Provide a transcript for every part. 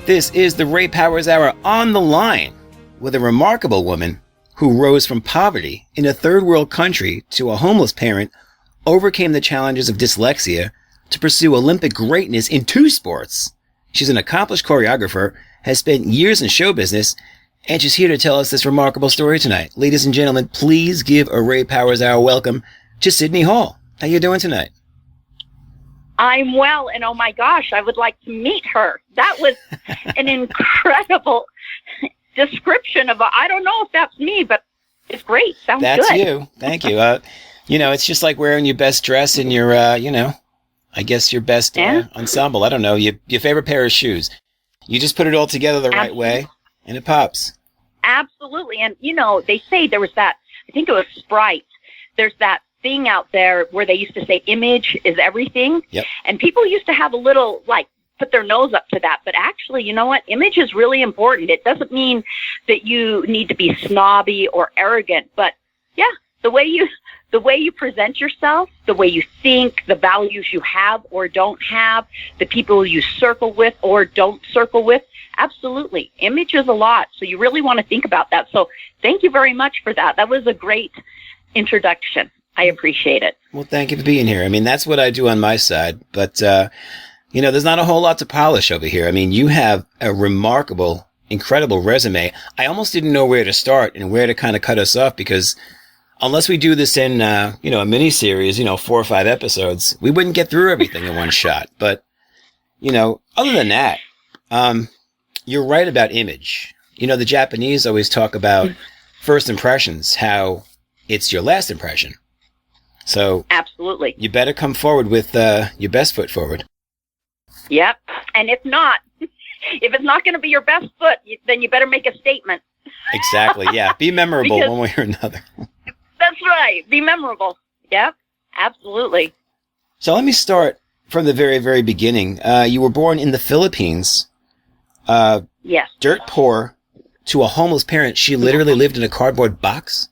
This is the Ray Powers Hour on the line with a remarkable woman who rose from poverty in a third world country to a homeless parent, overcame the challenges of dyslexia to pursue Olympic greatness in 2 sports. She's an accomplished choreographer, has spent years in show business, and she's here to tell us this remarkable story tonight. Ladies and gentlemen, please give a Ray Powers Hour welcome to Sydney Hall. How you doing tonight? I'm well, and oh my gosh, I would like to meet her. That was an incredible description of, I don't know if that's me, but it's great. Sounds good. That's you. Thank you. It's just like wearing your best dress and your, I guess your best ensemble. I don't know, your favorite pair of shoes. You just put it all together the right way, and it pops. Absolutely. And, they say there was that, I think it was Sprite. There's that thing out there where they used to say image is everything. Yep. And people used to have a little, put their nose up to that. But actually, you know what? Image is really important. It doesn't mean that you need to be snobby or arrogant. But, yeah, the way you present yourself, the way you think, the values you have or don't have, the people you circle with or don't circle with, absolutely. Image is a lot. So you really want to think about that. So thank you very much for that. That was a great introduction. I appreciate it. Well, thank you for being here. I mean, that's what I do on my side. But, there's not a whole lot to polish over here. I mean, you have a remarkable, incredible resume. I almost didn't know where to start and where to kind of cut us off because unless we do this in, a mini-series, 4 or 5 episodes, we wouldn't get through everything in one shot. But, other than that, you're right about image. The Japanese always talk about first impressions, how it's your last impression. So absolutely, you better come forward with your best foot forward. Yep. And if it's not going to be your best foot, then you better make a statement. Exactly. Yeah. Be memorable one way or another. That's right. Be memorable. Yep. Absolutely. So let me start from the very, very beginning. You were born in the Philippines. Yes. Dirt poor to a homeless parent. She literally lived in a cardboard box?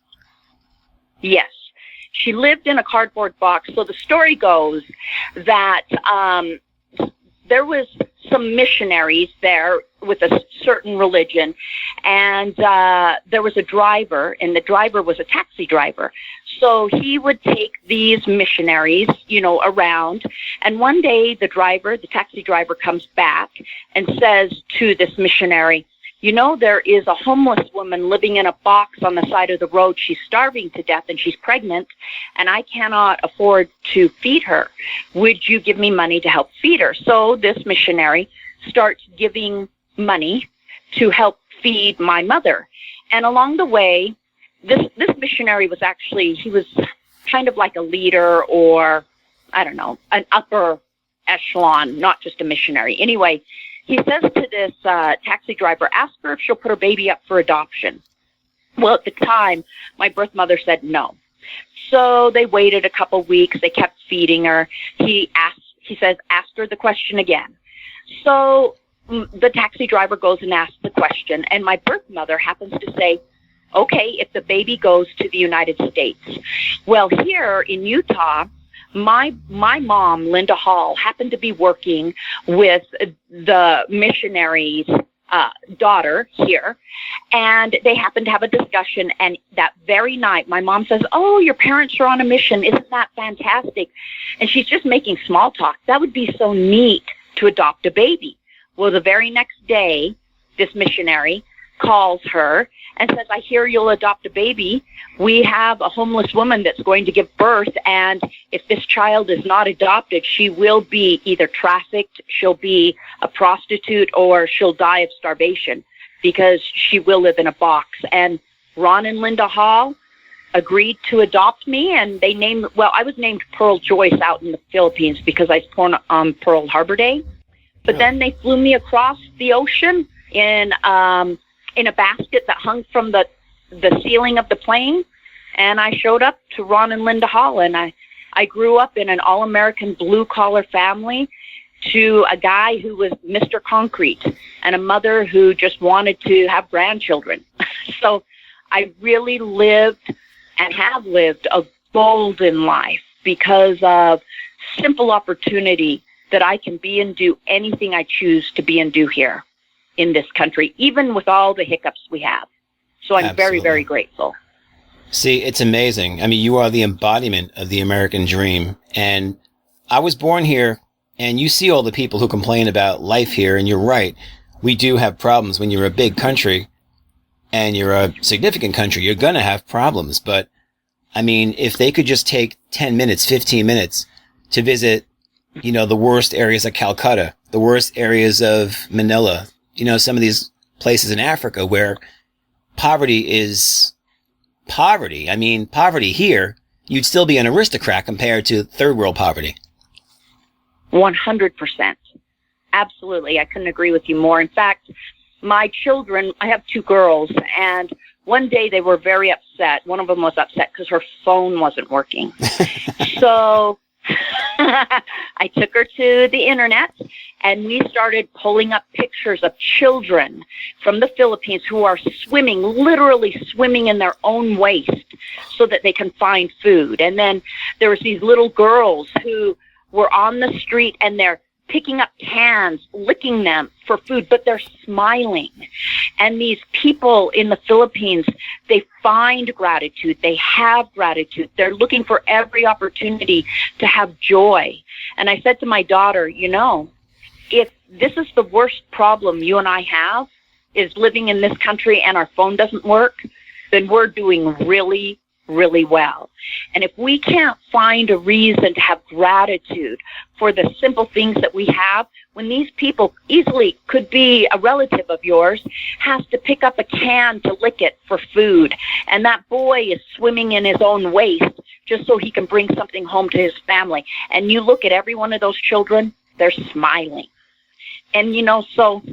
Yes. She lived in a cardboard box. So the story goes that there was some missionaries there with a certain religion, and there was a driver, and the driver was a taxi driver. So he would take these missionaries, around, and one day the taxi driver comes back and says to this missionary, there is a homeless woman living in a box on the side of the road. She's starving to death and she's pregnant, and I cannot afford to feed her. Would you give me money to help feed her? So this missionary starts giving money to help feed my mother. And along the way, this missionary was he was kind of like a leader or, I don't know, an upper echelon, not just a missionary. Anyway, he says to this taxi driver, ask her if she'll put her baby up for adoption. Well, at the time, my birth mother said no. So they waited a couple weeks. They kept feeding her. He says, ask her the question again. So the taxi driver goes and asks the question, and my birth mother happens to say, okay, if the baby goes to the United States. Well, here in Utah, my mom, Linda Hall, happened to be working with the missionary's daughter here, and they happened to have a discussion, and that very night, my mom says, oh, your parents are on a mission. Isn't that fantastic? And she's just making small talk. That would be so neat to adopt a baby. Well, the very next day, this missionary calls her and says, I hear you'll adopt a baby. We have a homeless woman that's going to give birth, and if this child is not adopted, she will be either trafficked, she'll be a prostitute, or she'll die of starvation because she will live in a box. And Ron and Linda Hall agreed to adopt me, and I was named Pearl Joyce out in the Philippines because I was born on Pearl Harbor Day. But then they flew me across the ocean in a basket that hung from the ceiling of the plane, and I showed up to Ron and Linda Hall, and I grew up in an all-American blue-collar family to a guy who was Mr. Concrete and a mother who just wanted to have grandchildren. So I really lived and have lived a golden life because of simple opportunity that I can be and do anything I choose to be and do here. in this country, even with all the hiccups we have. So I'm very, very grateful. See, it's amazing. I mean, you are the embodiment of the American dream. And I was born here, and you see all the people who complain about life here, and you're right. We do have problems. When you're a big country and you're a significant country, you're going to have problems. But, I mean, if they could just take 10 minutes, 15 minutes to visit, you know, the worst areas of Calcutta, the worst areas of Manila, you know, some of these places in Africa where poverty is poverty. I mean, poverty here, you'd still be an aristocrat compared to third world poverty. 100%. Absolutely. I couldn't agree with you more. In fact, my children, I have 2 girls, and one day they were very upset. One of them was upset because her phone wasn't working. So I took her to the internet, and we started pulling up pictures of children from the Philippines who are swimming, literally swimming in their own waste so that they can find food. And then there was these little girls who were on the street, and they're picking up cans, licking them for food, but they're smiling. And these people in the Philippines, they find gratitude. They have gratitude. They're looking for every opportunity to have joy. And I said to my daughter, you know, if this is the worst problem you and I have, is living in this country and our phone doesn't work, then we're doing really, really well. And if we can't find a reason to have gratitude for the simple things that we have, when these people easily could be a relative of yours, has to pick up a can to lick it for food, and that boy is swimming in his own waste just so he can bring something home to his family, and you look at every one of those children, they're smiling. And, you know, so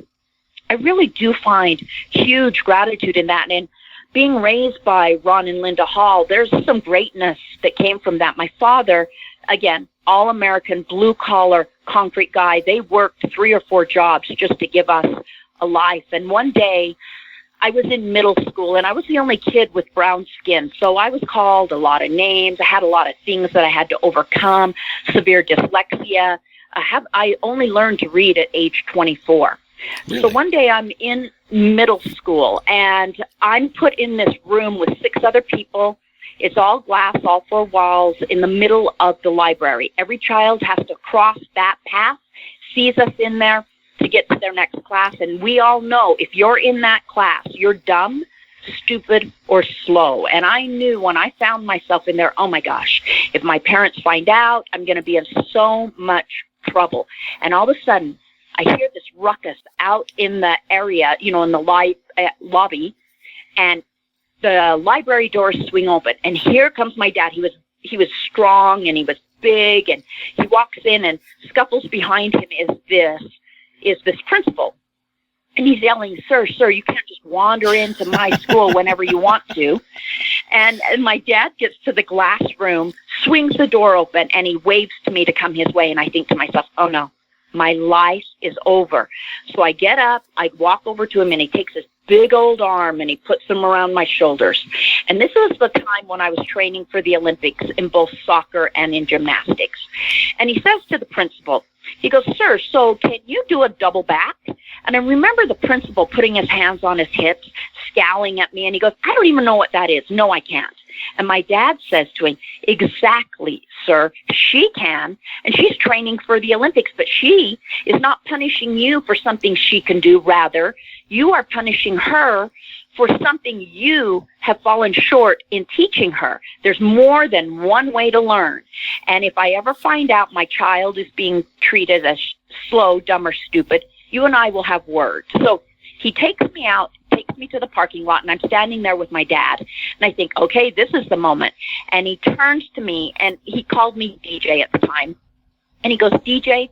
I really do find huge gratitude in that. And being raised by Ron and Linda Hall, there's some greatness that came from that. My father, again, all-American, blue-collar, concrete guy. They worked 3 or 4 jobs just to give us a life. And one day, I was in middle school, and I was the only kid with brown skin. So I was called a lot of names. I had a lot of things that I had to overcome, severe dyslexia. I only learned to read at age 24. Really? So one day I'm in middle school, and I'm put in this room with 6 other people. It's all glass, all 4 walls, in the middle of the library. Every child has to cross that path, sees us in there to get to their next class. And we all know if you're in that class, you're dumb, stupid, or slow. And I knew when I found myself in there, oh my gosh, if my parents find out, I'm going to be in so much trouble. And all of a sudden, I hear this ruckus out in the area, you know, in the lobby, and the library doors swing open, and here comes my dad. He was strong, and he was big, and he walks in, and scuffles behind him is this principal, and he's yelling, sir, you can't just wander into my school whenever you want to. And my dad gets to the glass room, swings the door open, and he waves to me to come his way, and I think to myself, oh no, my life is over. So I get up, I walk over to him, and he takes his big old arm and he puts them around my shoulders. And this was the time when I was training for the Olympics in both soccer and in gymnastics. And he says to the principal, he goes, sir, so can you do a double back? And I remember the principal putting his hands on his hips, scowling at me, and he goes, I don't even know what that is. No, I can't. And my dad says to him, exactly, sir, she can, and she's training for the Olympics, but she is not punishing you for something she can do. Rather, you are punishing her for something you have fallen short in teaching her. There's more than one way to learn. And if I ever find out my child is being treated as slow, dumb, or stupid, you and I will have words. So he takes me out, takes me to the parking lot, and I'm standing there with my dad. And I think, okay, this is the moment. And he turns to me, and he called me DJ at the time. And he goes, DJ,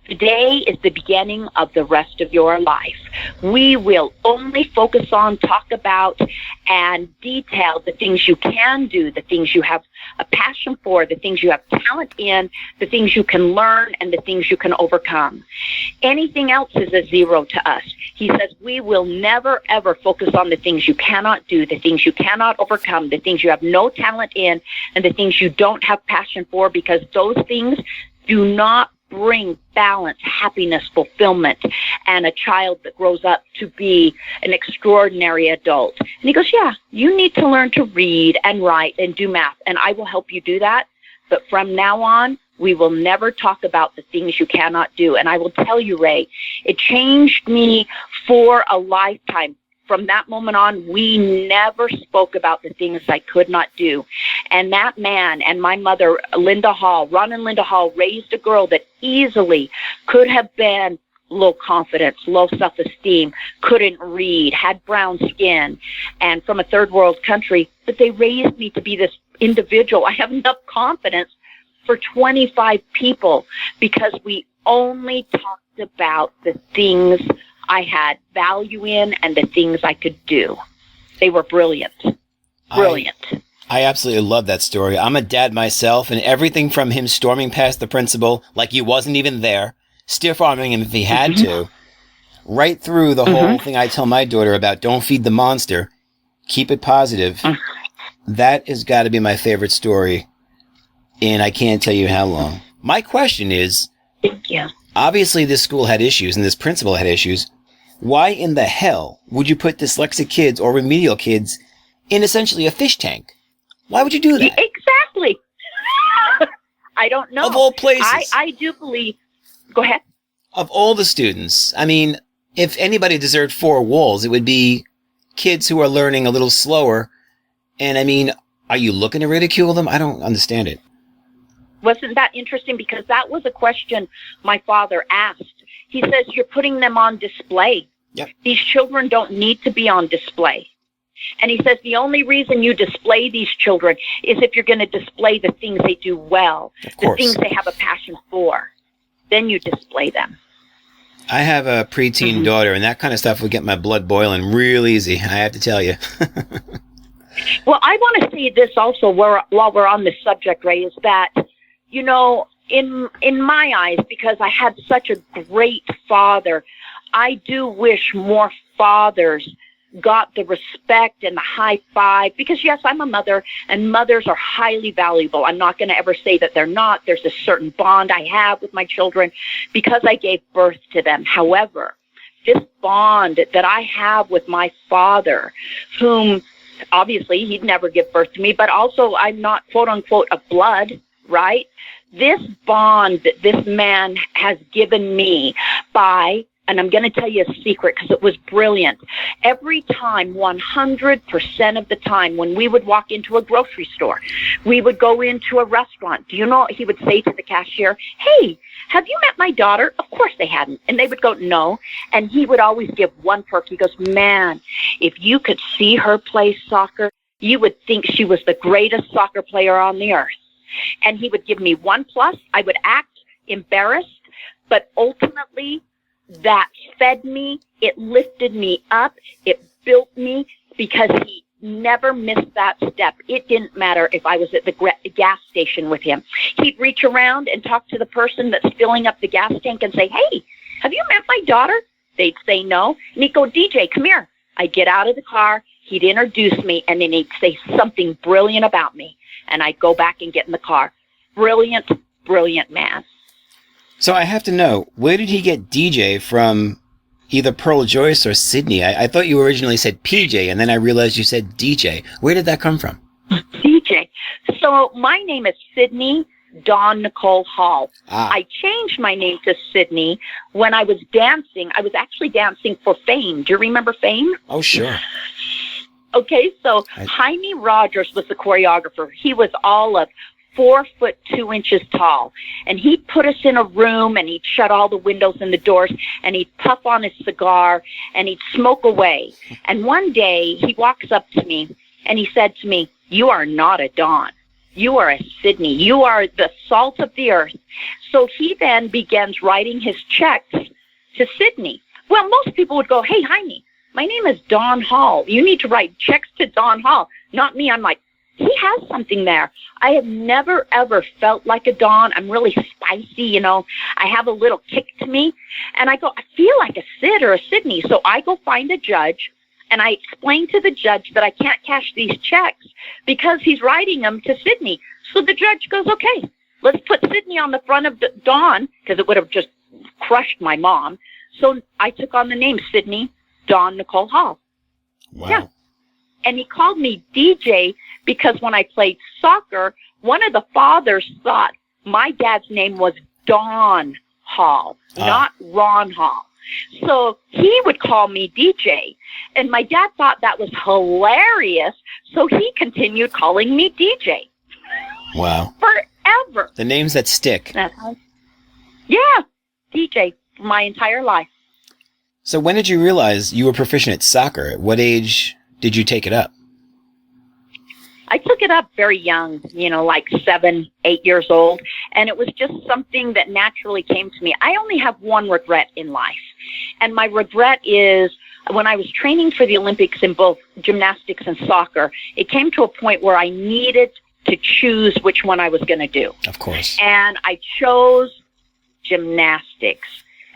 today is the beginning of the rest of your life. We will only focus on, talk about, and detail the things you can do, the things you have a passion for, the things you have talent in, the things you can learn, and the things you can overcome. Anything else is a zero to us. He says, we will never, ever focus on the things you cannot do, the things you cannot overcome, the things you have no talent in, and the things you don't have passion for, because those things do not bring balance, happiness, fulfillment, and a child that grows up to be an extraordinary adult. And he goes, yeah, you need to learn to read and write and do math, and I will help you do that. But from now on, we will never talk about the things you cannot do. And I will tell you, Ray, it changed me for a lifetime. From that moment on, we never spoke about the things I could not do. And that man and my mother, Ron and Linda Hall, raised a girl that easily could have been low confidence, low self-esteem, couldn't read, had brown skin, and from a third world country. But they raised me to be this individual. I have enough confidence for 25 people because we only talked about the things I had value in and the things I could do. They were brilliant. Brilliant. I absolutely love that story. I'm a dad myself, and everything from him storming past the principal like he wasn't even there, stiff-arming him if he had to, right through the whole thing I tell my daughter about don't feed the monster, keep it positive. That has got to be my favorite story, and I can't tell you how long. My question is, thank you. Obviously this school had issues and this principal had issues. Why in the hell would you put dyslexic kids or remedial kids in essentially a fish tank? Why would you do that? Exactly. I don't know. Of all places. I do believe. Go ahead. Of all the students, I mean, if anybody deserved 4 walls, it would be kids who are learning a little slower. And I mean, are you looking to ridicule them? I don't understand it. Wasn't that interesting? Because that was a question my father asked. He says, you're putting them on display. Yep. These children don't need to be on display. And he says, the only reason you display these children is if you're going to display the things they do well, the things they have a passion for. Then you display them. I have a preteen daughter, and that kind of stuff would get my blood boiling real easy, I have to tell you. Well, I want to say this also while we're on this subject, Ray, is that, you know, in my eyes, because I had such a great father, I do wish more fathers got the respect and the high five, because yes, I'm a mother, and mothers are highly valuable. I'm not going to ever say that they're not. There's a certain bond I have with my children because I gave birth to them. However, this bond that I have with my father, whom obviously he'd never give birth to me, but also I'm not quote unquote of blood, right? This bond that this man has given me by, and I'm going to tell you a secret because it was brilliant. Every time, 100% of the time, when we would walk into a grocery store, we would go into a restaurant. Do you know what he would say to the cashier? Hey, have you met my daughter? Of course they hadn't. And they would go, no. And he would always give one perk. He goes, man, if you could see her play soccer, you would think she was the greatest soccer player on the earth. And he would give me 1 plus. I would act embarrassed, but ultimately, that fed me, it lifted me up, it built me, because he never missed that step. It didn't matter if I was at the gas station with him. He'd reach around and talk to the person that's filling up the gas tank and say, hey, have you met my daughter? They'd say no. And he'd go, DJ, come here. I'd get out of the car, he'd introduce me, and then he'd say something brilliant about me. And I'd go back and get in the car. Brilliant, brilliant man. So I have to know, where did he get DJ from? Either Pearl Joyce or Sydney? I thought you originally said PJ, and then I realized you said DJ. Where did that come from? DJ. So my name is Sydney Dawn Nicole Hall. I changed my name to Sydney when I was dancing. I was actually dancing for Fame. Do you remember Fame? Oh, sure. Okay, so Jaime Rogers was the choreographer. He was all of 4'2" tall, and he'd put us in a room, and he'd shut all the windows and the doors, and he'd puff on his cigar, and he'd smoke away. And one day he walks up to me, and he said to me, "You are not a Dawn. You are a Sydney. You are the salt of the earth." So he then begins writing his checks to Sydney. Well, most people would go, "Hey, Jaime, my name is Dawn Hall. You need to write checks to Dawn Hall, not me." I'm like, he has something there. I have never, ever felt like a Dawn. I'm really spicy, you know. I have a little kick to me. And I go, I feel like a Sid or a Sydney. So I go find a judge, and I explain to the judge that I can't cash these checks because he's writing them to Sydney. So the judge goes, okay, let's put Sydney on the front of Dawn, because it would have just crushed my mom. So I took on the name Sydney Dawn Nicole Hall. Wow. Yeah. And he called me DJ because when I played soccer, one of the fathers thought my dad's name was Don Hall, not Ron Hall. So he would call me DJ. And my dad thought that was hilarious, so he continued calling me DJ. Wow. Forever. The names that stick. That's how, yeah, DJ for my entire life. So when did you realize you were proficient at soccer? At what age did you take it up? I took it up very young, like 7, 8 years old, and it was just something that naturally came to me. I only have one regret in life, and my regret is when I was training for the Olympics in both gymnastics and soccer, it came to a point where I needed to choose which one I was going to do. Of course. And I chose gymnastics,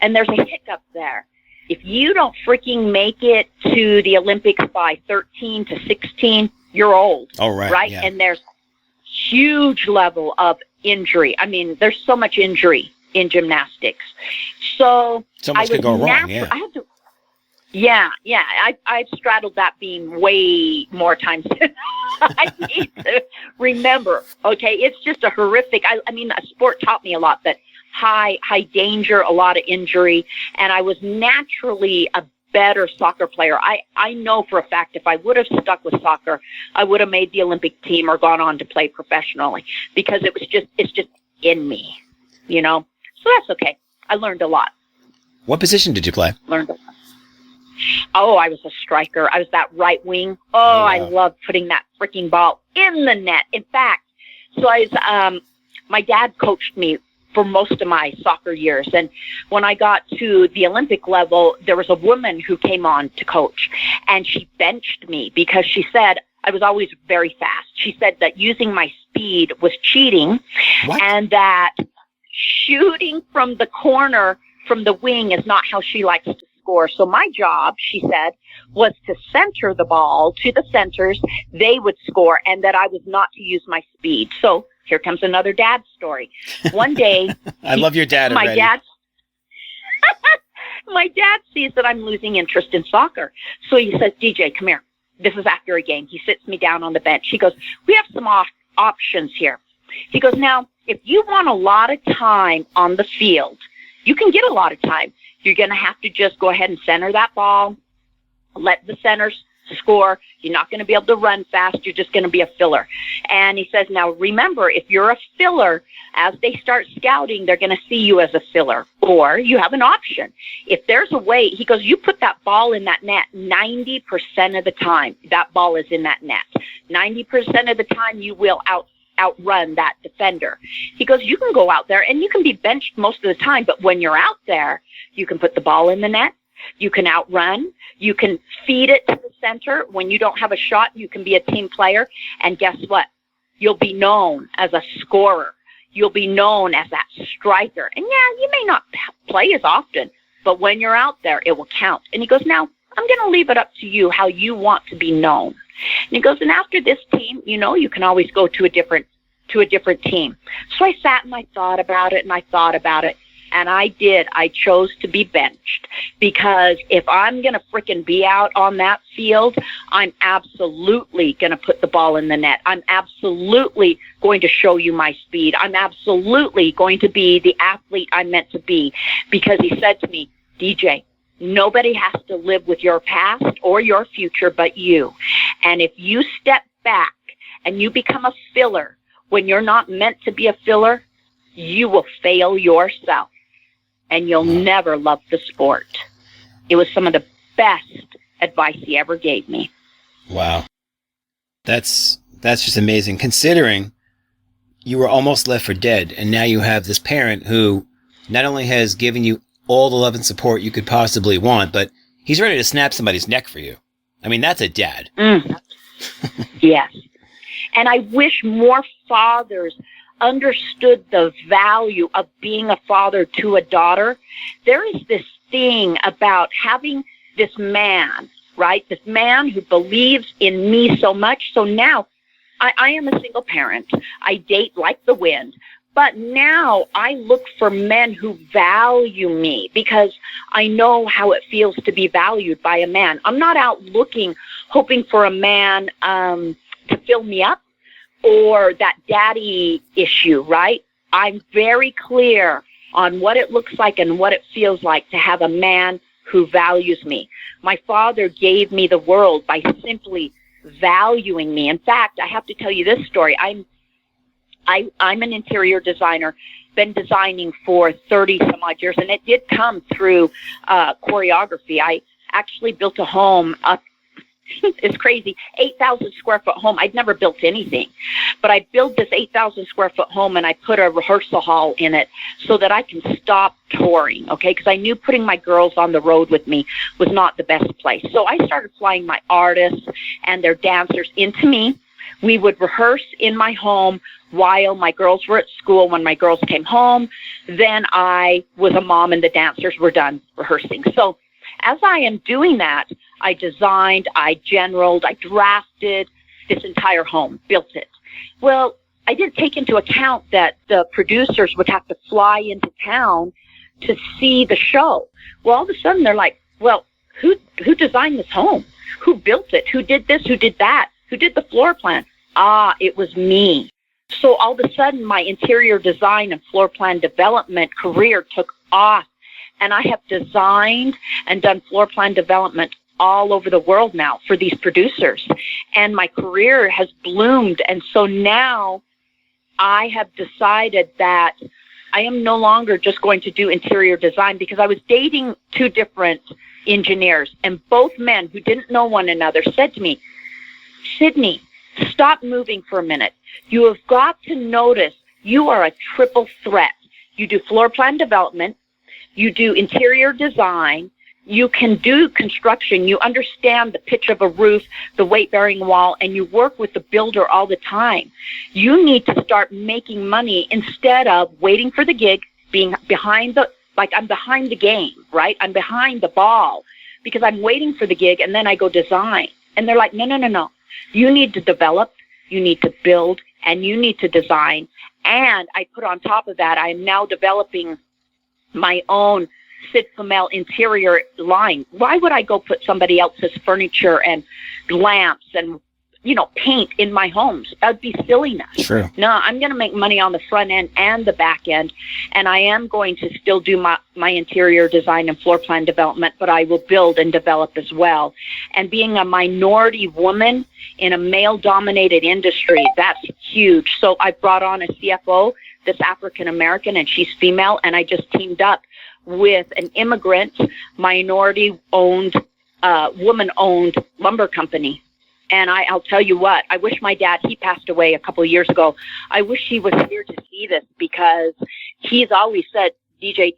and there's a hiccup there. If you don't freaking make it to the Olympics by 13 to 16, you're old. Oh, right. Yeah. And there's huge level of injury. I mean, there's so much injury in gymnastics. So much could go wrong, yeah. I had to, yeah. I've straddled that beam way more times than I need to remember. Okay, it's just a horrific, I mean, a sport taught me a lot, that high danger, a lot of injury, and I was naturally a better soccer player. I know for a fact if I would have stuck with soccer, I would have made the Olympic team or gone on to play professionally, because it's just in me, So that's okay. I learned a lot. What position did you play? Learned a lot. Oh, I was a striker. I was that right wing. Oh, wow. I loved putting that freaking ball in the net. In fact, so my dad coached me for most of my soccer years. And when I got to the Olympic level, there was a woman who came on to coach, and she benched me because she said I was always very fast. She said that using my speed was cheating. What? And that shooting from the corner, from the wing, is not how she likes to score. So my job, she said, was to center the ball to the centers. They would score, and that I was not to use my speed. So here comes another dad story. One day, I love your dad already. My dad sees that I'm losing interest in soccer. So he says, DJ, come here. This is after a game. He sits me down on the bench. He goes, we have some options here. He goes, now, if you want a lot of time on the field, you can get a lot of time. You're going to have to just go ahead and center that ball, let the centers score. You're not going to be able to run fast. You're just going to be a filler. And he says, now remember, if you're a filler, as they start scouting, they're going to see you as a filler. Or you have an option. If there's a way, he goes, you put that ball in that net 90% of the time. That ball is in that net. 90% of the time you will outrun that defender. He goes, you can go out there and you can be benched most of the time, but when you're out there, you can put the ball in the net. You can outrun. You can feed it to the center. When you don't have a shot, you can be a team player. And guess what? You'll be known as a scorer. You'll be known as that striker. And yeah, you may not play as often, but when you're out there, it will count. And he goes, now, I'm going to leave it up to you how you want to be known. And he goes, and after this team, you can always go to a different team. So I sat and I thought about it, and I did. I chose to be benched, because if I'm going to frickin' be out on that field, I'm absolutely going to put the ball in the net. I'm absolutely going to show you my speed. I'm absolutely going to be the athlete I'm meant to be, because he said to me, DJ, nobody has to live with your past or your future but you. And if you step back and you become a filler when you're not meant to be a filler, you will fail yourself. And you'll never love the sport. It was some of the best advice he ever gave me. Wow. That's just amazing, considering you were almost left for dead, and now you have this parent who not only has given you all the love and support you could possibly want, but he's ready to snap somebody's neck for you. I mean, that's a dad. Yes. And I wish more fathers understood the value of being a father to a daughter. There is this thing about having this man, right? This man who believes in me so much. So now I am a single parent. I date like the wind, But now I look for men who value me because I know how it feels to be valued by a man. I'm not out looking, hoping for a man to fill me up or that daddy issue, right? I'm very clear on what it looks like and what it feels like to have a man who values me. My father gave me the world by simply valuing me. In fact, I have to tell you this story. I'm an interior designer, been designing for 30 some odd years, and it did come through choreography. I actually built a home up, it's crazy, 8,000 square foot home. I'd never built anything, but I built this 8,000 square foot home and I put a rehearsal hall in it so that I can stop touring, okay? Because I knew putting my girls on the road with me was not the best place. So I started flying my artists and their dancers into me. We would rehearse in my home while my girls were at school. When my girls came home, then I was a mom and the dancers were done rehearsing. So as I am doing that, I designed, I generaled, I drafted this entire home, built it. Well, I didn't take into account that the producers would have to fly into town to see the show. Well, all of a sudden they're like, well, who designed this home? Who built it? Who did this? Who did that? Who did the floor plan? It was me. So all of a sudden, my interior design and floor plan development career took off. And I have designed and done floor plan development all over the world now for these producers. And my career has bloomed. And so now I have decided that I am no longer just going to do interior design, because I was dating two different engineers, and both men who didn't know one another said to me, Sydney, stop moving for a minute. You have got to notice you are a triple threat. You do floor plan development, you do interior design, you can do construction, you understand the pitch of a roof, the weight-bearing wall, and you work with the builder all the time. You need to start making money instead of waiting for the gig, being behind the, like I'm behind the game, right? I'm behind the ball because I'm waiting for the gig and then I go design. And they're like, no. You need to develop, you need to build, and you need to design. And I put on top of that, I am now developing my own Sid Flamel interior line. Why would I go put somebody else's furniture and lamps and, paint in my homes? That would be silliness. True. No, I'm going to make money on the front end and the back end, and I am going to still do my interior design and floor plan development, but I will build and develop as well. And being a minority woman in a male-dominated industry, that's huge. So I brought on a CFO that's African-American, and she's female, and I just teamed up with an immigrant, minority-owned, woman-owned lumber company. And I'll tell you what, I wish my dad, he passed away a couple of years ago. I wish he was here to see this, because he's always said, DJ,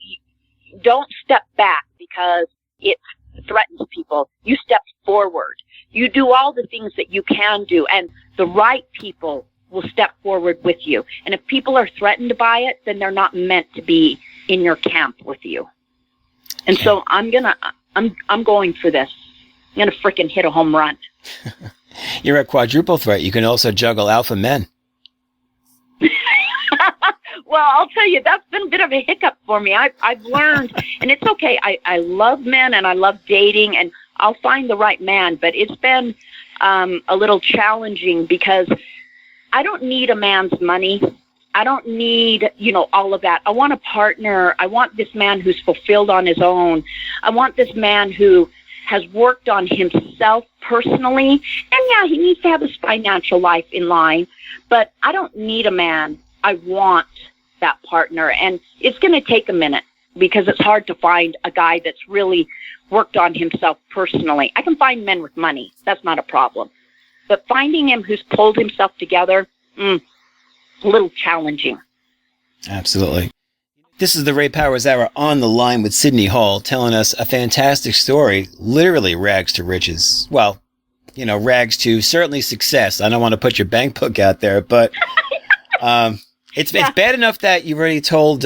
don't step back because it threatens people. You step forward. You do all the things that you can do, and the right people will step forward with you. And if people are threatened by it, then they're not meant to be in your camp with you. And so I'm going for this. I'm going to freaking hit a home run. You're a quadruple threat. You can also juggle alpha men. Well, I'll tell you, that's been a bit of a hiccup for me. I've learned, and it's okay. I love men and I love dating, and I'll find the right man. But it's been a little challenging because I don't need a man's money. I don't need, all of that. I want a partner. I want this man who's fulfilled on his own. I want this man who has worked on himself personally. And yeah, he needs to have his financial life in line, but I don't need a man. I want that partner. And it's going to take a minute because it's hard to find a guy that's really worked on himself personally. I can find men with money. That's not a problem. But finding him who's pulled himself together, a little challenging. Absolutely. This is the Ray Powers Hour on the line with Sydney Hall, telling us a fantastic story, literally rags to riches. Well, rags to certainly success. I don't want to put your bank book out there, but it's bad enough that you've already told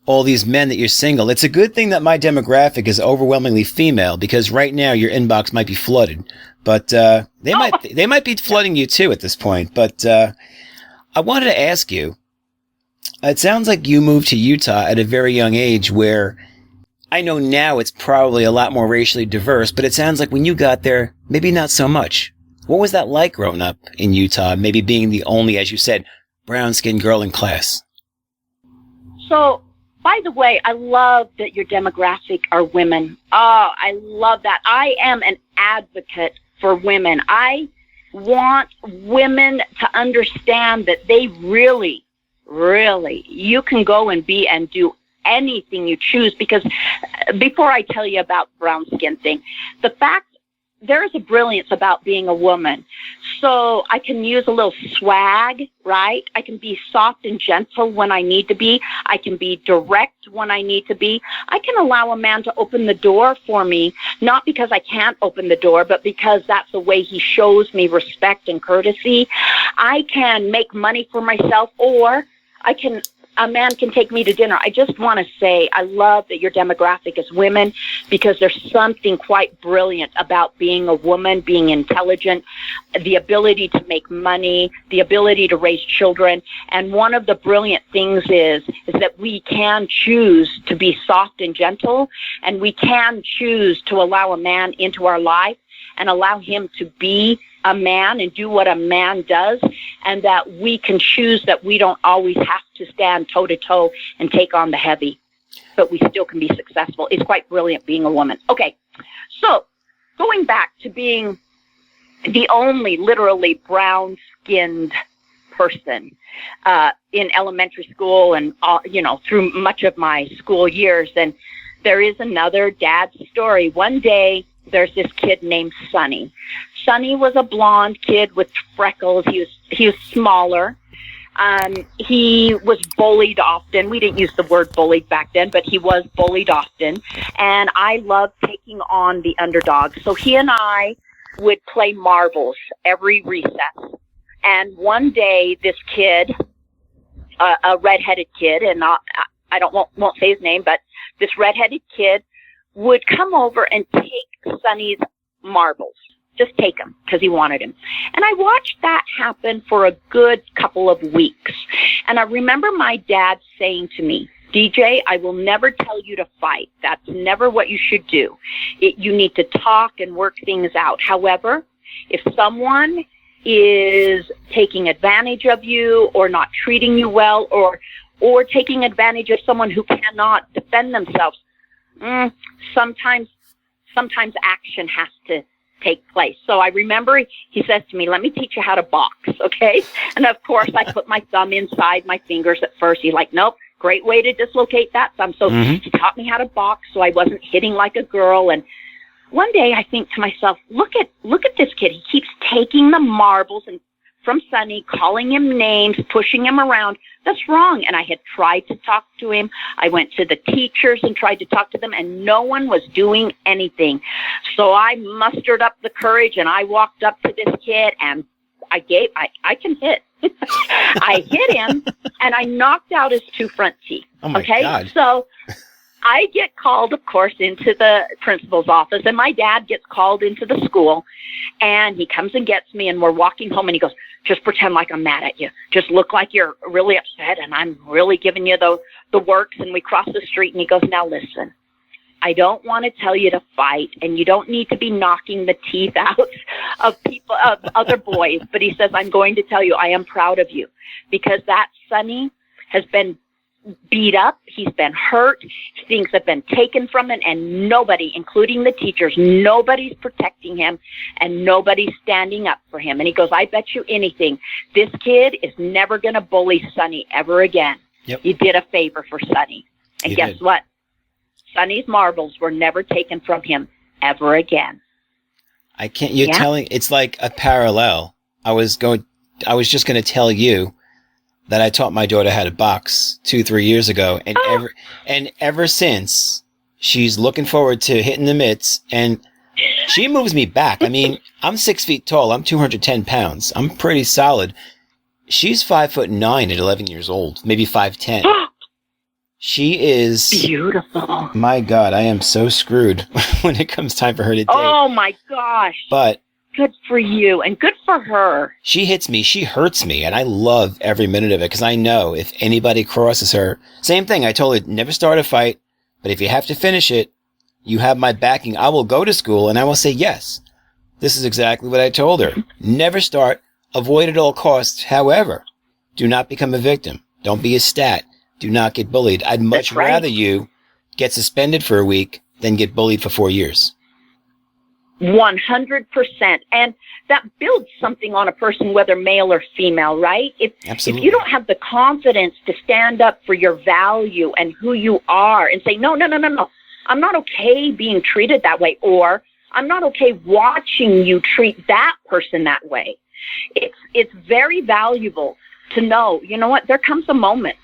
all these men that you're single. It's a good thing that my demographic is overwhelmingly female, because right now your inbox might be flooded. But they might be flooding you too at this point. But I wanted to ask you, It sounds like you moved to Utah at a very young age where I know now it's probably a lot more racially diverse, but it sounds like when you got there, maybe not so much. What was that like growing up in Utah, maybe being the only, as you said, brown-skinned girl in class? So, by the way, I love that your demographic are women. Oh, I love that. I am an advocate for women. I want women to understand that they really, you can go and be and do anything you choose, because before I tell you about brown skin thing, the fact there is a brilliance about being a woman. So I can use a little swag, right? I can be soft and gentle when I need to be. I can be direct when I need to be. I can allow a man to open the door for me, not because I can't open the door, but because that's the way he shows me respect and courtesy. I can make money for myself, or a man can take me to dinner. I just want to say I love that your demographic is women, because there's something quite brilliant about being a woman, being intelligent, the ability to make money, the ability to raise children. And one of the brilliant things is that we can choose to be soft and gentle, and we can choose to allow a man into our life and allow him to be a man and do what a man does, and that we can choose that we don't always have to stand toe-to-toe and take on the heavy, but we still can be successful. It's quite brilliant being a woman. Okay, so going back to being the only literally brown-skinned person in elementary school and, through much of my school years, and there is another dad's story. One day, there's this kid named Sonny. Sonny was a blonde kid with freckles. He was smaller. He was bullied often. We didn't use the word bullied back then, but he was bullied often. And I loved taking on the underdog. So he and I would play marbles every recess. And one day, this kid, a redheaded kid, and I won't say his name, but this redheaded kid would come over and take Sonny's marbles. Just take them because he wanted him. And I watched that happen for a good couple of weeks. And I remember my dad saying to me, DJ, I will never tell you to fight. That's never what you should do. You need to talk and work things out. However, if someone is taking advantage of you or not treating you well, or taking advantage of someone who cannot defend themselves, sometimes action has to take place. So I remember he says to me, let me teach you how to box, okay? And of course, I put my thumb inside my fingers at first. He's like, nope, great way to dislocate that thumb. So he taught me how to box so I wasn't hitting like a girl. And one day I think to myself, look at this kid. He keeps taking the marbles and from Sonny, calling him names, pushing him around. That's wrong. And I had tried to talk to him. I went to the teachers and tried to talk to them, and no one was doing anything. So I mustered up the courage, and I walked up to this kid, and I can hit. I hit him, and I knocked out his two front teeth. Oh, my God. So I get called, of course, into the principal's office, and my dad gets called into the school, and he comes and gets me, and we're walking home, and he goes, just pretend like I'm mad at you. Just look like you're really upset, and I'm really giving you the works. And we cross the street, and he goes, now listen, I don't want to tell you to fight, and you don't need to be knocking the teeth out of other boys. But he says, I'm going to tell you, I am proud of you, because that Sonny has been beat up. He's been hurt. Things have been taken from him, and nobody, including the teachers, nobody's protecting him, and nobody's standing up for him. And he goes, I bet you anything, this kid is never going to bully Sonny ever again. Yep. You did a favor for Sonny. And You guess did. what? Sonny's marbles were never taken from him ever again. You're telling, it's like a parallel. I was just going to tell you that I taught my daughter how to box 2-3 years ago, and ever since, she's looking forward to hitting the mitts, and she moves me back. I mean, I'm 6 feet tall. I'm 210 pounds. I'm pretty solid. She's 5'9" at 11 years old, maybe 5'10". She is beautiful. My God, I am so screwed when it comes time for her to date. Oh my gosh! But Good for you and good for her. She hits me. She hurts me. And I love every minute of it because I know if anybody crosses her, same thing. I told her, never start a fight. But if you have to finish it, you have my backing. I will go to school and I will say, yes, this is exactly what I told her. Never start. Avoid at all costs. However, do not become a victim. Don't be a stat. Do not get bullied. I'd much rather you get suspended for a week than get bullied for 4 years. 100%. And that builds something on a person, whether male or female, right? If you don't have the confidence to stand up for your value and who you are and say, no, I'm not okay being treated that way, or I'm not okay watching you treat that person that way. It's very valuable to know, you know what, there comes a moment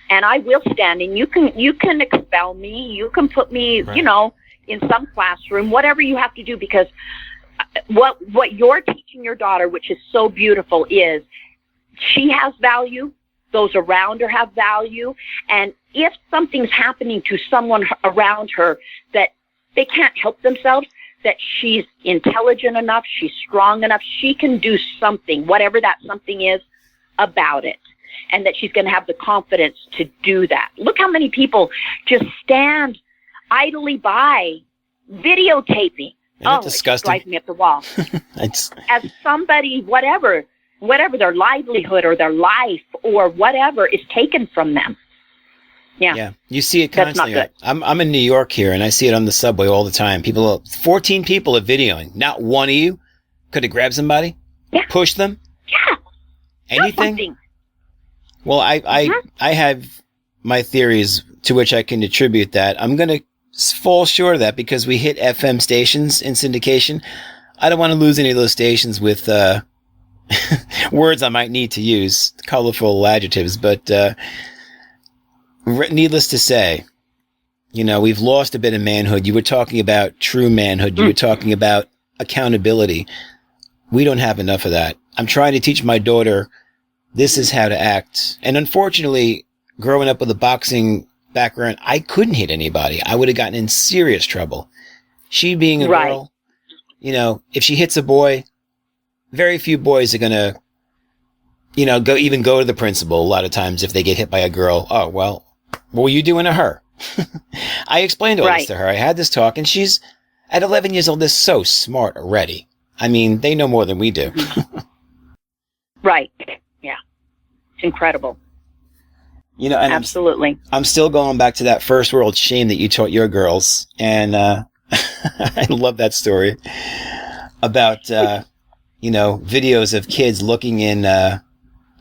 and I will stand and you can expel me, you can put me, right, in some classroom, whatever you have to do, because what you're teaching your daughter, which is so beautiful, is she has value, those around her have value, and if something's happening to someone around her that they can't help themselves, that she's intelligent enough, she's strong enough, she can do something, whatever that something is, about it. And that she's going to have the confidence to do that. Look how many people just stand idly by, videotaping. Isn't it disgusting? It drives me up the wall. As somebody, whatever their livelihood or their life or whatever is taken from them. Yeah. You see it constantly. That's not good. I'm in New York here, and I see it on the subway all the time. 14 people are videoing. Not one of you could have grabbed somebody, pushed them. Yeah. Anything. Well, I have my theories to which I can attribute that. I'm going to fall short of that because we hit FM stations in syndication. I don't want to lose any of those stations with words I might need to use, colorful adjectives, but needless to say, we've lost a bit of manhood. You were talking about true manhood. You were talking about accountability. We don't have enough of that. I'm trying to teach my daughter this is how to act. And unfortunately, growing up with a boxing background, I couldn't hit anybody. I would have gotten in serious trouble. She being a girl, if she hits a boy, very few boys are going to, go to the principal a lot of times if they get hit by a girl. Oh, well, what were you doing to her? I explained all this to her. I had this talk, and she's, at 11 years old, they're so smart already. I mean, they know more than we do. Right. Yeah. It's incredible. And absolutely. I'm still going back to that first world shame that you taught your girls. And I love that story about, videos of kids looking in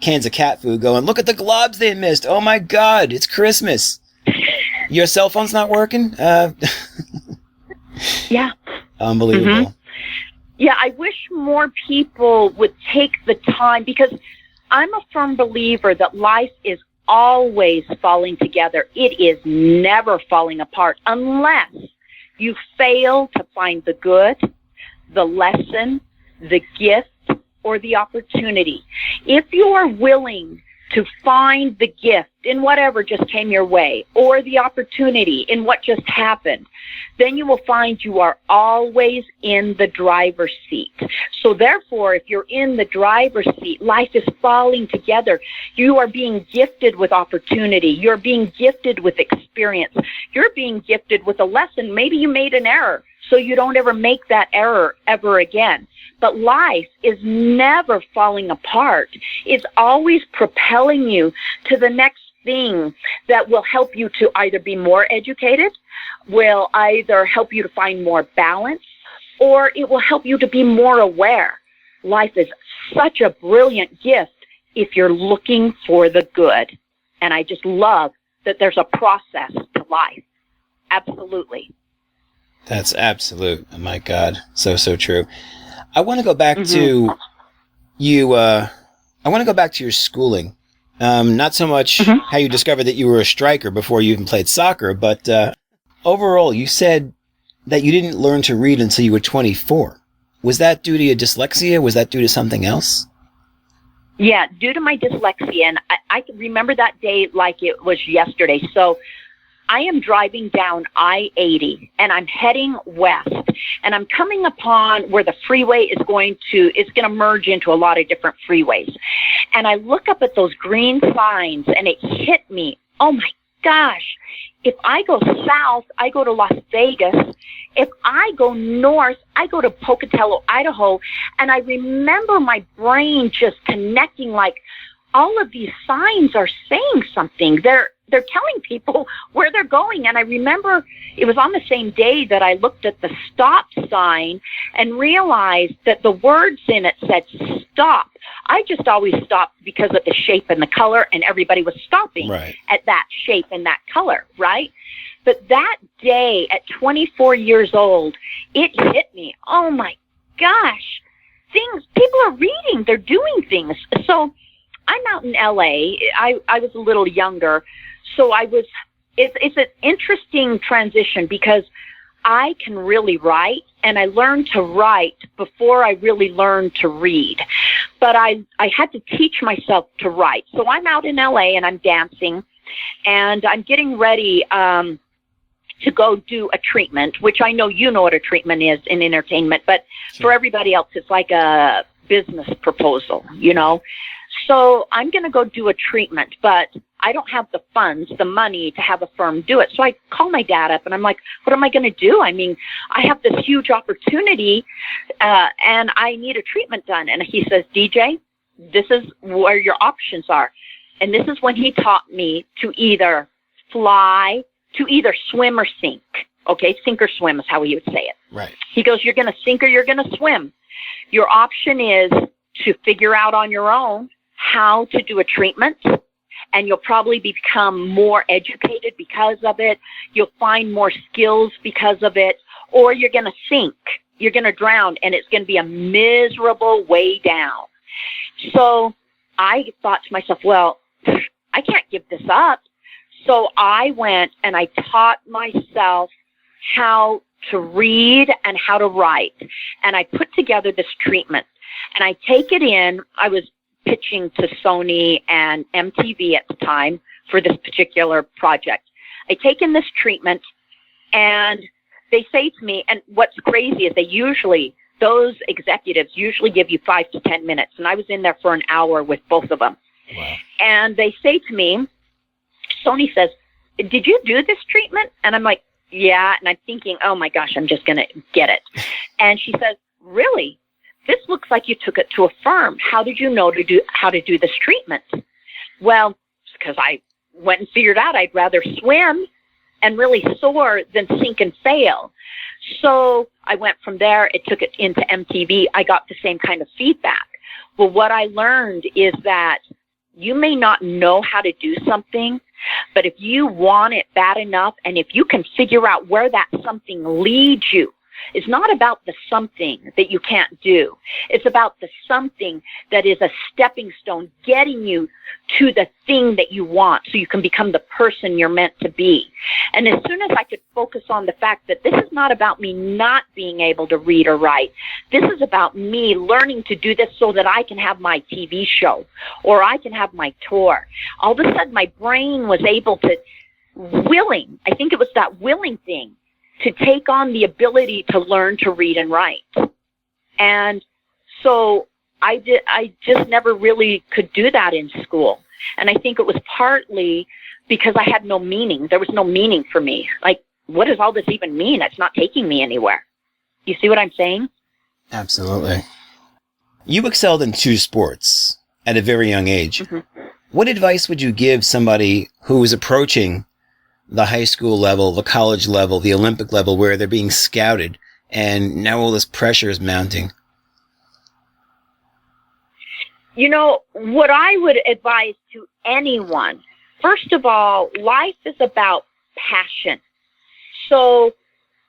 cans of cat food going, look at the globs they missed. Oh, my God, it's Christmas. Your cell phone's not working? Yeah. Unbelievable. Mm-hmm. Yeah, I wish more people would take the time, because I'm a firm believer that life is always falling together. It is never falling apart unless you fail to find the good, the lesson, the gift, or the opportunity. If you are willing to find the gift in whatever just came your way, or the opportunity in what just happened, then you will find you are always in the driver's seat. So therefore, if you're in the driver's seat, life is falling together. You are being gifted with opportunity. You're being gifted with experience. You're being gifted with a lesson. Maybe you made an error, so you don't ever make that error ever again. But life is never falling apart. It's always propelling you to the next thing that will help you to either be more educated, will either help you to find more balance, or it will help you to be more aware. Life is such a brilliant gift if you're looking for the good. And I just love that there's a process to life. Absolutely. That's absolute. Oh my God. So true. I want to go back to you. I want to go back to your schooling. Not so much how you discovered that you were a striker before you even played soccer, but overall, you said that you didn't learn to read until you were 24. Was that due to your dyslexia? Was that due to something else? Yeah, due to my dyslexia. And I can remember that day like it was yesterday. So I am driving down I-80 and I'm heading west, and I'm coming upon where the freeway is going to merge into a lot of different freeways. And I look up at those green signs and it hit me. Oh my gosh. If I go south, I go to Las Vegas. If I go north, I go to Pocatello, Idaho. And I remember my brain just connecting, like, all of these signs are saying something. They're telling people where they're going. And I remember it was on the same day that I looked at the stop sign and realized that the words in it said stop. I just always stopped because of the shape and the color, and everybody was stopping at that shape and that color, right? But that day at 24 years old, it hit me. Oh my gosh, people are reading, they're doing things. So I'm out in LA. I was a little younger. So it's an interesting transition because I can really write, and I learned to write before I really learned to read. But I had to teach myself to write. So I'm out in LA and I'm dancing, and I'm getting ready to go do a treatment, which I know you know what a treatment is in entertainment, but for everybody else, it's like a business proposal, you know? So I'm going to go do a treatment, but I don't have the funds, the money to have a firm do it. So I call my dad up and I'm like, what am I going to do? I mean, I have this huge opportunity, and I need a treatment done. And he says, DJ, this is where your options are. And this is when he taught me to either swim or sink. Okay, sink or swim is how he would say it. Right. He goes, you're going to sink or you're going to swim. Your option is to figure out on your own how to do a treatment, and you'll probably become more educated because of it. You'll find more skills because of it, or you're going to sink. You're going to drown, and it's going to be a miserable way down. So I thought to myself, well, I can't give this up. So I went and I taught myself how to read and how to write. And I put together this treatment, and I take it in. I was pitching to Sony and MTV at the time for this particular project. I take in this treatment, and they say to me, and what's crazy is those executives usually give you 5 to 10 minutes. And I was in there for an hour with both of them. Wow. And they say to me, Sony says, did you do this treatment? And I'm like, yeah. And I'm thinking, oh my gosh, I'm just going to get it. And she says, really? This looks like you took it to a firm. How did you know how to do this treatment? Well, because I went and figured out I'd rather swim and really soar than sink and fail. So I went from there. It took it into MTV. I got the same kind of feedback. Well, what I learned is that you may not know how to do something, but if you want it bad enough, and if you can figure out where that something leads you, it's not about the something that you can't do. It's about the something that is a stepping stone getting you to the thing that you want so you can become the person you're meant to be. And as soon as I could focus on the fact that this is not about me not being able to read or write, this is about me learning to do this so that I can have my TV show or I can have my tour. All of a sudden my brain was able to I think it was that willing thing, to take on the ability to learn to read and write. And so I just never really could do that in school. And I think it was partly because I had no meaning. There was no meaning for me. Like, what does all this even mean? It's not taking me anywhere. You see what I'm saying? Absolutely. You excelled in 2 sports at a very young age. Mm-hmm. What advice would you give somebody who is approaching the high school level, the college level, the Olympic level, where they're being scouted and now all this pressure is mounting? You know, what I would advise to anyone, first of all, life is about passion. So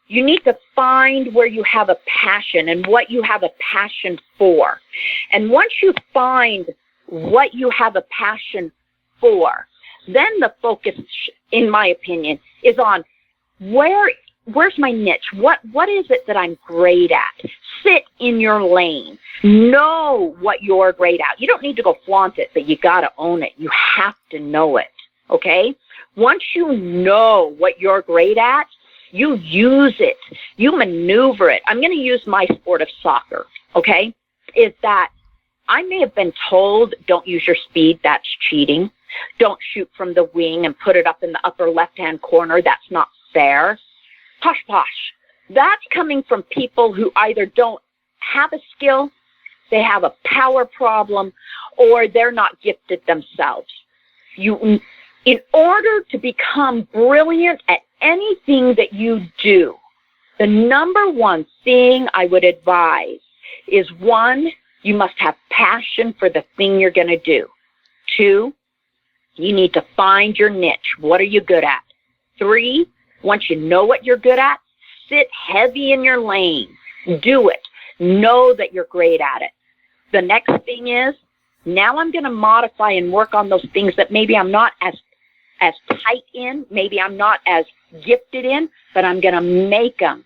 you need to find where you have a passion and what you have a passion for. And once you find what you have a passion for, then the focus, in my opinion, is on where's my niche? What is it that I'm great at? Sit in your lane. Know what you're great at. You don't need to go flaunt it, but you got to own it. You have to know it. Okay? Once you know what you're great at, you use it. You maneuver it. I'm going to use my sport of soccer, okay? Is that I may have been told, don't use your speed, that's cheating. Don't shoot from the wing and put it up in the upper left-hand corner, that's not fair. Posh, posh. That's coming from people who either don't have a skill, they have a power problem, or they're not gifted themselves. In order to become brilliant at anything that you do, the number one thing I would advise is, 1, you must have passion for the thing you're going to do. 2, you need to find your niche. What are you good at? 3, once you know what you're good at, sit heavy in your lane. Do it. Know that you're great at it. The next thing is, now I'm going to modify and work on those things that maybe I'm not as tight in, maybe I'm not as gifted in, but I'm going to make them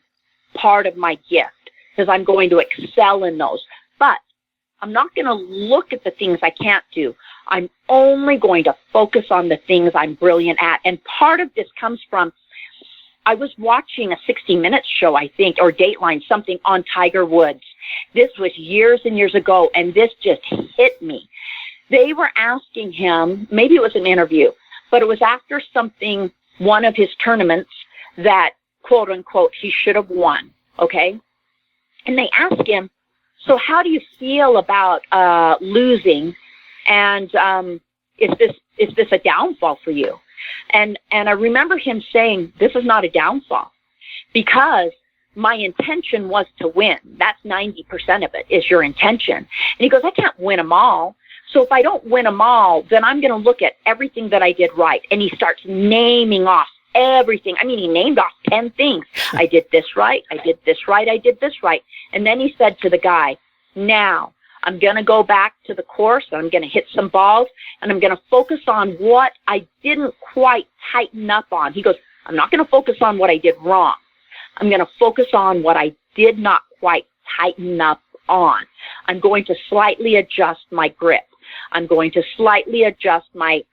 part of my gift because I'm going to excel in those. But I'm not going to look at the things I can't do. I'm only going to focus on the things I'm brilliant at. And part of this comes from, I was watching a 60 Minutes show, I think, or Dateline, something on Tiger Woods. This was years and years ago, and this just hit me. They were asking him, maybe it was an interview, but it was after something, one of his tournaments that, quote unquote, he should have won, okay? And they asked him, so how do you feel about losing, and is this a downfall for you? And I remember him saying, this is not a downfall, because my intention was to win. That's 90% of it, is your intention. And he goes, I can't win them all. So if I don't win them all, then I'm going to look at everything that I did right. And he starts naming off everything. I mean, he named off 10 things. I did this right. I did this right. I did this right. And then he said to the guy, now I'm going to go back to the course and I'm going to hit some balls and I'm going to focus on what I didn't quite tighten up on. He goes, I'm not going to focus on what I did wrong. I'm going to focus on what I did not quite tighten up on. I'm going to slightly adjust my grip. I'm going to slightly adjust my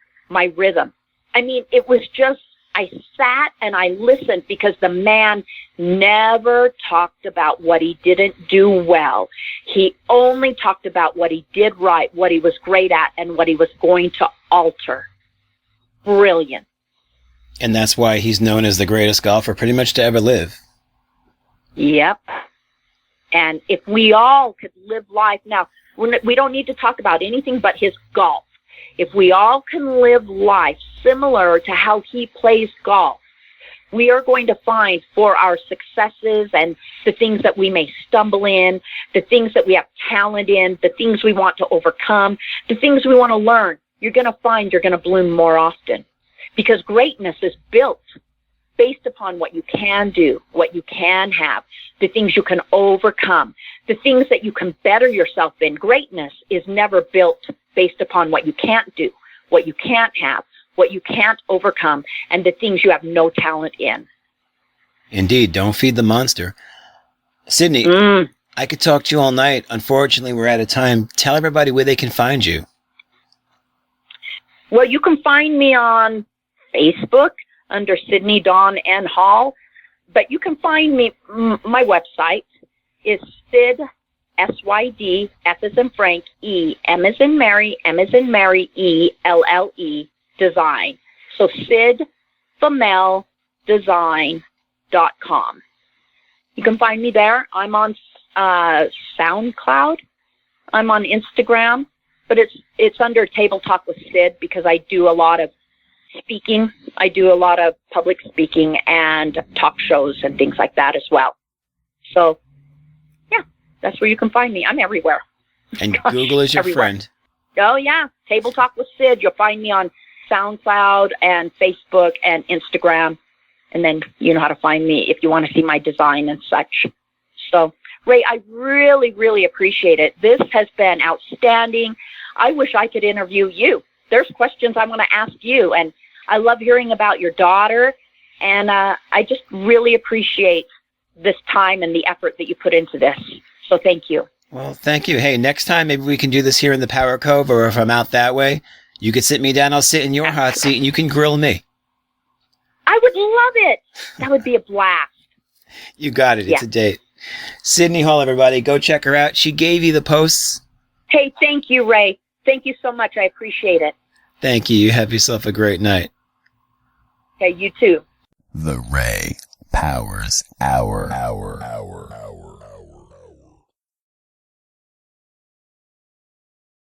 rhythm. I mean, it was just, I sat and I listened because the man never talked about what he didn't do well. He only talked about what he did right, what he was great at, and what he was going to alter. Brilliant. And that's why he's known as the greatest golfer pretty much to ever live. Yep. And if we all could live life now, we don't need to talk about anything but his golf. If we all can live life similar to how he plays golf, we are going to find for our successes and the things that we may stumble in, the things that we have talent in, the things we want to overcome, the things we want to learn, you're going to find you're going to bloom more often. Because greatness is built based upon what you can do, what you can have, the things you can overcome, the things that you can better yourself in. Greatness is never built based upon what you can't do, what you can't have, what you can't overcome, and the things you have no talent in. Indeed, don't feed the monster. Sydney, I could talk to you all night. Unfortunately, we're out of time. Tell everybody where they can find you. Well, you can find me on Facebook under Sydney Dawn N. Hall, but you can find me, my website is Syd, S-Y-D, F as in Frank, E, M as in Mary, M as in Mary, E, L-L-E, design. So SydFamelDesign.com. You can find me there. I'm on SoundCloud. I'm on Instagram, but it's under Table Talk with Syd because I do a lot of speaking. I do a lot of public speaking and talk shows and things like that as well. So, yeah, that's where you can find me. I'm everywhere. And Google is your everywhere. friend. Oh, yeah. Table Talk with Syd. You'll find me on SoundCloud and Facebook and Instagram. And then you know how to find me if you want to see my design and such. So, Ray, I really, really appreciate it. This has been outstanding. I wish I could interview you. There's questions I want to ask you, and I love hearing about your daughter, and I just really appreciate this time and the effort that you put into this. So thank you. Well, thank you. Hey, next time maybe we can do this here in the Power Cove, or if I'm out that way, you could sit me down, I'll sit in your hot seat, and you can grill me. I would love it. That would be a blast. You got it. It's a date. Sydney Hall, everybody. Go check her out. She gave you the posts. Hey, thank you, Ray. Thank you so much. I appreciate it. Thank you. You have yourself a great night. Okay, you too. The Ray Powers Hour.